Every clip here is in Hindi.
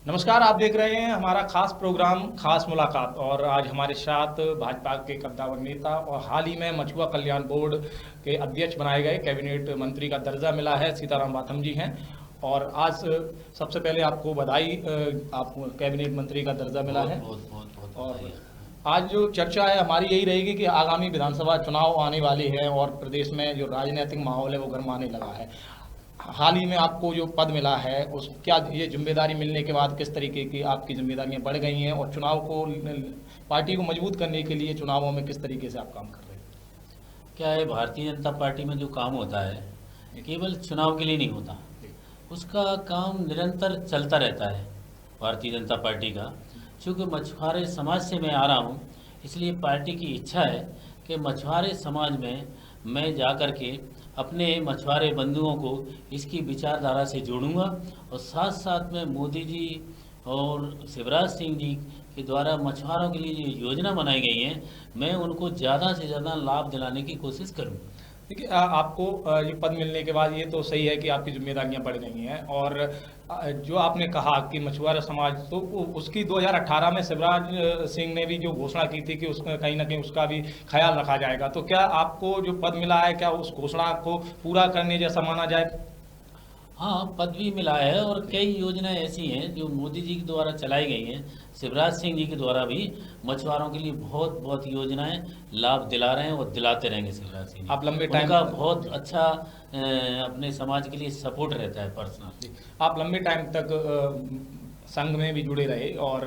नमस्कार, आप देख रहे हैं हमारा खास प्रोग्राम खास मुलाकात। और आज हमारे साथ भाजपा के कद्दावर नेता और हाल ही में मछुआ कल्याण बोर्ड के अध्यक्ष बनाए गए, कैबिनेट मंत्री का दर्जा मिला है, सीताराम माथम जी हैं। और आज सबसे पहले आपको बधाई, आप कैबिनेट मंत्री का दर्जा मिला बहुत है। बहुत बहुत बहुत और बधाई। आज जो चर्चा है हमारी यही रहेगी कि आगामी विधानसभा चुनाव आने वाले हैं और प्रदेश में जो राजनीतिक माहौल है वो गरमाने लगा है। हाल ही में आपको जो पद मिला है उस क्या ये जिम्मेदारी मिलने के बाद किस तरीके की आपकी जिम्मेदारियां बढ़ गई हैं, और चुनाव को, पार्टी को मजबूत करने के लिए चुनावों में किस तरीके से आप काम कर रहे क्या है, भारतीय जनता पार्टी में जो काम होता है केवल चुनाव के लिए नहीं होता, उसका काम निरंतर चलता रहता है भारतीय जनता पार्टी का। चूँकि मछुआरे समाज से मैं आ रहा हूँ, इसलिए पार्टी की इच्छा है कि मछुआरे समाज में मैं जा कर के अपने मछुआरे बंधुओं को इसकी विचारधारा से जोड़ूंगा। और साथ साथ में मोदी जी और शिवराज सिंह जी के द्वारा मछुआरों के लिए जो योजना बनाई गई है, मैं उनको ज़्यादा से ज़्यादा लाभ दिलाने की कोशिश करूँगा। देखिए, आपको ये पद मिलने के बाद ये तो सही है कि आपकी जिम्मेदारियां बढ़ गई हैं। और जो आपने कहा कि मछुआरा समाज, तो उसकी 2018 में शिवराज सिंह ने भी जो घोषणा की थी कि उसका कहीं ना कहीं उसका भी ख्याल रखा जाएगा, तो क्या आपको जो पद मिला है क्या उस घोषणा को पूरा करने जैसा माना जाए? हाँ, पद भी मिला है और कई योजनाएं ऐसी हैं जो मोदी जी के द्वारा चलाई गई हैं, शिवराज सिंह जी के द्वारा भी मछुआरों के लिए बहुत बहुत योजनाएं लाभ दिला रहे हैं और दिलाते रहेंगे शिवराज सिंह जी। आप लंबे टाइम उनका बहुत अच्छा अपने समाज के लिए सपोर्ट रहता है पर्सनल। आप लंबे टाइम तक संघ में भी जुड़े रहे और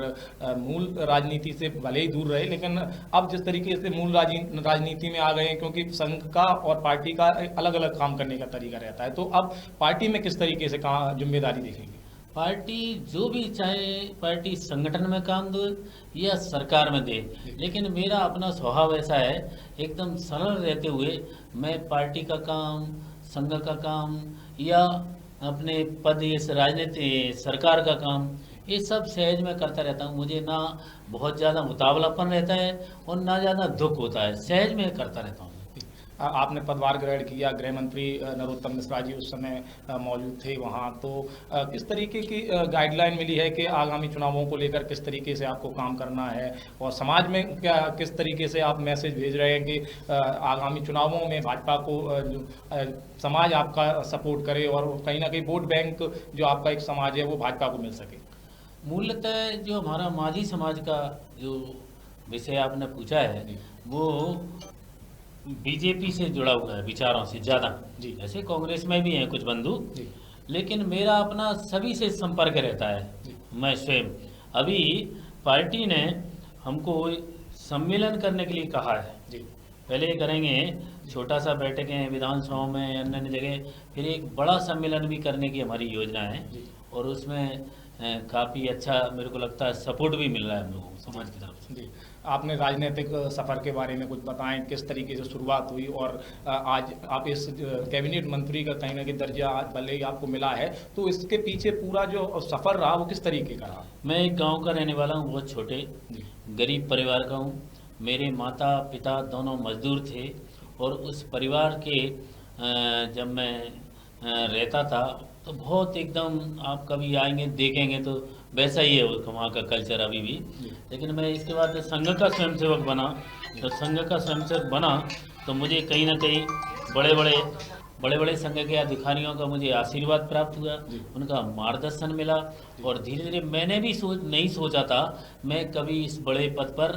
मूल राजनीति से भले ही दूर रहे, लेकिन अब जिस तरीके से मूल राजनीति में आ गए हैं, क्योंकि संघ का और पार्टी का अलग अलग काम करने का तरीका रहता है, तो अब पार्टी में किस तरीके से काम जिम्मेदारी देखेंगे? पार्टी जो भी चाहे, पार्टी संगठन में काम दे या सरकार में दे, लेकिन मेरा अपना स्वभाव ऐसा है, एकदम सरल रहते हुए मैं पार्टी का काम, संघ का काम या अपने पद इस राजनीति सरकार का काम, ये सब सहज में करता रहता हूँ। मुझे ना बहुत ज़्यादा मुतावलापन रहता है और ना ज़्यादा दुख होता है, सहज में करता रहता हूँ। आपने पदभार ग्रहण किया, गृह मंत्री नरोत्तम मिश्रा जी उस समय मौजूद थे वहाँ, तो किस तरीके की गाइडलाइन मिली है कि आगामी चुनावों को लेकर किस तरीके से आपको काम करना है, और समाज में क्या किस तरीके से आप मैसेज भेज रहे हैं कि आगामी चुनावों में भाजपा को समाज आपका सपोर्ट करे और कहीं ना कहीं वोट बैंक जो आपका एक समाज है वो भाजपा को मिल सके? मूलतः जो हमारा माझी समाज का जो विषय आपने पूछा है, वो बीजेपी से जुड़ा हुआ है विचारों से ज़्यादा। जी ऐसे कांग्रेस में भी हैं कुछ बंधु, जी लेकिन मेरा अपना सभी से संपर्क रहता है। जी मैं स्वयं अभी पार्टी ने हमको सम्मेलन करने के लिए कहा है। जी पहले करेंगे छोटा सा बैठकें विधानसभा में, अन्य अन्य जगह, फिर एक बड़ा सम्मेलन भी करने की हमारी योजना है। जी और उसमें काफ़ी अच्छा मेरे को लगता है सपोर्ट भी मिल रहा है हम लोगों को समाज की तरफ से। जी। आपने राजनीतिक सफ़र के बारे में कुछ बताएं, किस तरीके से शुरुआत हुई, और आज आप इस कैबिनेट मंत्री का कहीं ना कहीं दर्जा भले ही आपको मिला है, तो इसके पीछे पूरा जो सफ़र रहा वो किस तरीके का रहा? मैं एक गांव का रहने वाला हूँ, बहुत छोटे जी गरीब परिवार का हूँ। मेरे माता पिता दोनों मजदूर थे और उस परिवार के जब मैं रहता था तो बहुत एकदम, आप कभी आएंगे देखेंगे तो वैसा ही है वहाँ का कल्चर अभी भी। जी लेकिन मैं इसके बाद संघ का स्वयंसेवक बना, तो संघ का स्वयंसेवक बना तो मुझे कहीं ना कहीं बड़े बड़े संघ के अधिकारियों का मुझे आशीर्वाद प्राप्त हुआ, जी उनका मार्गदर्शन मिला। और धीरे धीरे मैंने भी नहीं सोचा था मैं कभी इस बड़े पद पर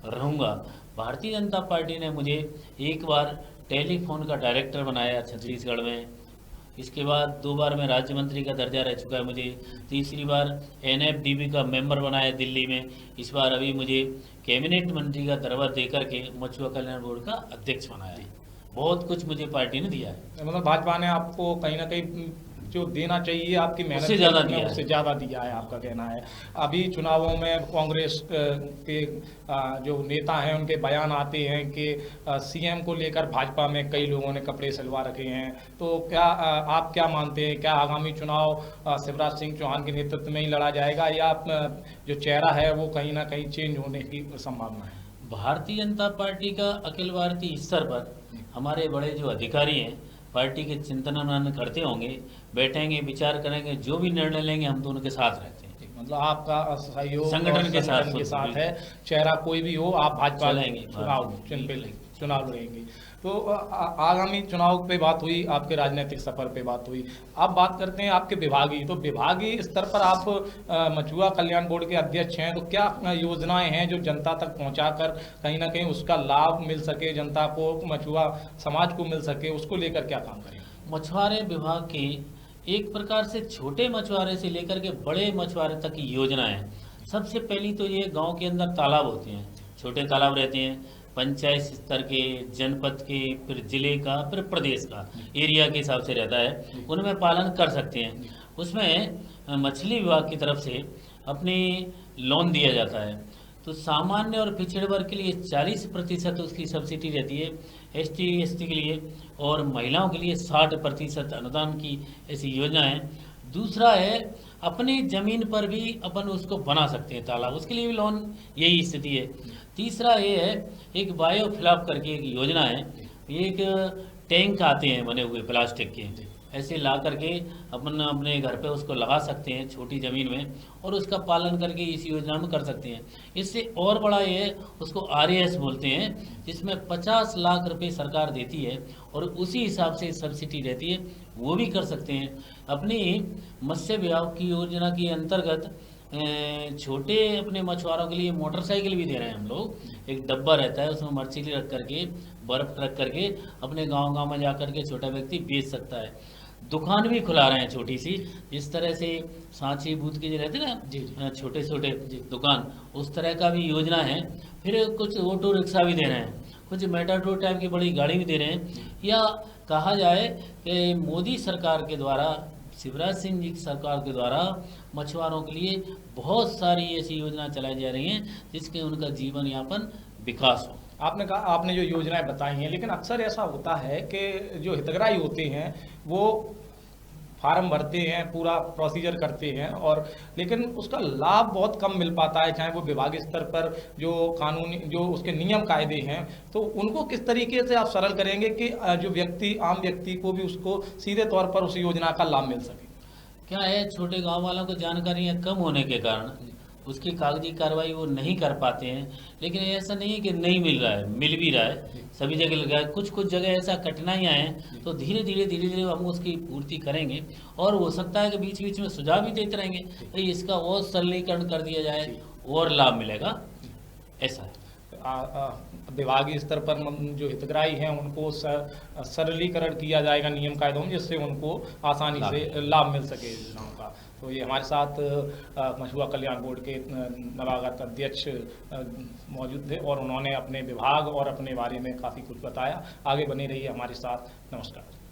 रहूँगा। भारतीय जनता पार्टी ने मुझे एक बार टेलीफोन का डायरेक्टर बनाया छत्तीसगढ़ में, इसके बाद 2 बार मैं राज्य मंत्री का दर्जा रह चुका है मुझे, तीसरी बार एनएफडीबी का मेंबर बनाया दिल्ली में, इस बार अभी मुझे कैबिनेट मंत्री का दर्जा देकर के मछुआ कल्याण बोर्ड का अध्यक्ष बनाया है। बहुत कुछ मुझे पार्टी ने दिया है। मतलब भाजपा ने आपको कहीं ना कहीं जो देना चाहिए आपकी मेहनत उससे ज़्यादा दिया है। उससे ज़्यादा दिया है, आपका कहना है। अभी चुनावों में कांग्रेस के जो नेता हैं उनके बयान आते हैं कि सीएम को लेकर भाजपा में कई लोगों ने कपड़े सिलवा रखे हैं, तो क्या आप क्या मानते हैं, क्या आगामी चुनाव शिवराज सिंह चौहान के नेतृत्व में ही लड़ा जाएगा, या जो चेहरा है वो कहीं ना कहीं चेंज होने की संभावना है? भारतीय जनता पार्टी का अखिल भारतीय स्तर पर हमारे बड़े जो अधिकारी हैं पार्टी के चिंतन मनन करते होंगे, बैठेंगे, विचार करेंगे, जो भी निर्णय लेंगे हम तो उनके साथ रहते हैं। मतलब आपका सहयोग संगठन और के साथ संगठन के खुद साथ भी। है, चेहरा कोई भी हो आप भाजपा चलेंगे, चुनाव चुनाव लड़ेंगे। तो आगामी चुनाव पे बात हुई, आपके राजनीतिक सफर पे बात हुई, अब बात करते हैं आपके विभागीय। तो विभागीय स्तर पर आप मछुआ कल्याण बोर्ड के अध्यक्ष हैं, तो क्या योजनाएं हैं जो जनता तक पहुंचाकर कहीं ना कहीं उसका लाभ मिल सके, जनता को, मछुआ समाज को मिल सके, उसको लेकर क्या काम करें? मछुआरे विभाग की एक प्रकार से छोटे मछुआरे से लेकर के बड़े मछुआरे तक की योजना है। सबसे पहली तो ये गांव के अंदर तालाब होते हैं, छोटे तालाब रहते हैं, पंचायत स्तर के, जनपद के, फिर जिले का, फिर प्रदेश का, एरिया के हिसाब से रहता है, उनमें पालन कर सकते हैं। उसमें मछली विभाग की तरफ से अपनी लोन दिया जाता है। तो सामान्य और पिछड़े वर्ग के लिए 40% उसकी सब्सिडी रहती है, ST ST के लिए, और महिलाओं के लिए 60% अनुदान की ऐसी योजना है। दूसरा है अपनी ज़मीन पर भी अपन उसको बना सकते हैं तालाब, उसके लिए भी लोन, यही स्थिति है। तीसरा ये है एक बायोफ्लॉप करके एक योजना है, एक टैंक आते हैं बने हुए प्लास्टिक के, ऐसे ला करके अपन अपने घर पे उसको लगा सकते हैं छोटी ज़मीन में, और उसका पालन करके इस योजना में कर सकते हैं। इससे और बड़ा ये है, उसको RAS बोलते हैं, जिसमें 50 लाख रुपए सरकार देती है और उसी हिसाब से सब्सिडी रहती है, वो भी कर सकते हैं। अपनी मत्स्य विभाग की योजना के अंतर्गत छोटे अपने मछुआरों के लिए मोटरसाइकिल भी दे रहे हैं हम लोग। एक डब्बा रहता है, उसमें मछली रख करके, बर्फ रख करके अपने गांव में जा करके छोटा व्यक्ति बेच सकता है। दुकान भी खुला रहे हैं छोटी सी, जिस तरह से सांची बूथ के जो रहते हैं ना छोटे छोटे दुकान, उस तरह का भी योजना है। फिर कुछ ऑटो रिक्शा भी दे रहे हैं, कुछ मेटाडोर टाइप की बड़ी गाड़ी भी दे रहे हैं। या कहा जाए कि मोदी सरकार के द्वारा, शिवराज सिंह जी की सरकार के द्वारा मछुआरों के लिए बहुत सारी ऐसी योजना चलाई जा रही हैं जिसके उनका जीवन यापन विकास हो। आपने कहा, आपने जो योजनाएं बताई हैं, लेकिन अक्सर ऐसा होता है कि जो हितग्राही होते हैं वो फार्म भरते हैं, पूरा प्रोसीजर करते हैं, और लेकिन उसका लाभ बहुत कम मिल पाता है, चाहे वो विभागीय स्तर पर जो कानूनी जो उसके नियम कायदे हैं, तो उनको किस तरीके से आप सरल करेंगे कि जो व्यक्ति, आम व्यक्ति को भी उसको सीधे तौर पर उस योजना का लाभ मिल सके? क्या है, छोटे गांव वालों को जानकारियाँ कम होने के कारण उसकी कागजी कार्रवाई वो नहीं कर पाते हैं। लेकिन ऐसा नहीं है कि नहीं मिल रहा है, मिल भी रहा है, सभी जगह लगा है। कुछ कुछ जगह ऐसा कठिनाइयाँ हैं, तो धीरे धीरे हम उसकी पूर्ति करेंगे, और हो सकता है कि बीच बीच में सुझाव भी देते रहेंगे, भाई इसका और सरलीकरण कर दिया जाए और लाभ मिलेगा, ऐसा है। विभागीय स्तर पर जो हितग्राही हैं उनको सरलीकरण किया जाएगा नियम कायदों में, जिससे उनको आसानी से लाभ मिल सके योजनाओं का। तो ये हमारे साथ मछुआ कल्याण बोर्ड के नवागत अध्यक्ष मौजूद थे, और उन्होंने अपने विभाग और अपने बारे में काफ़ी कुछ बताया। आगे बने रहिए हमारे साथ। नमस्कार।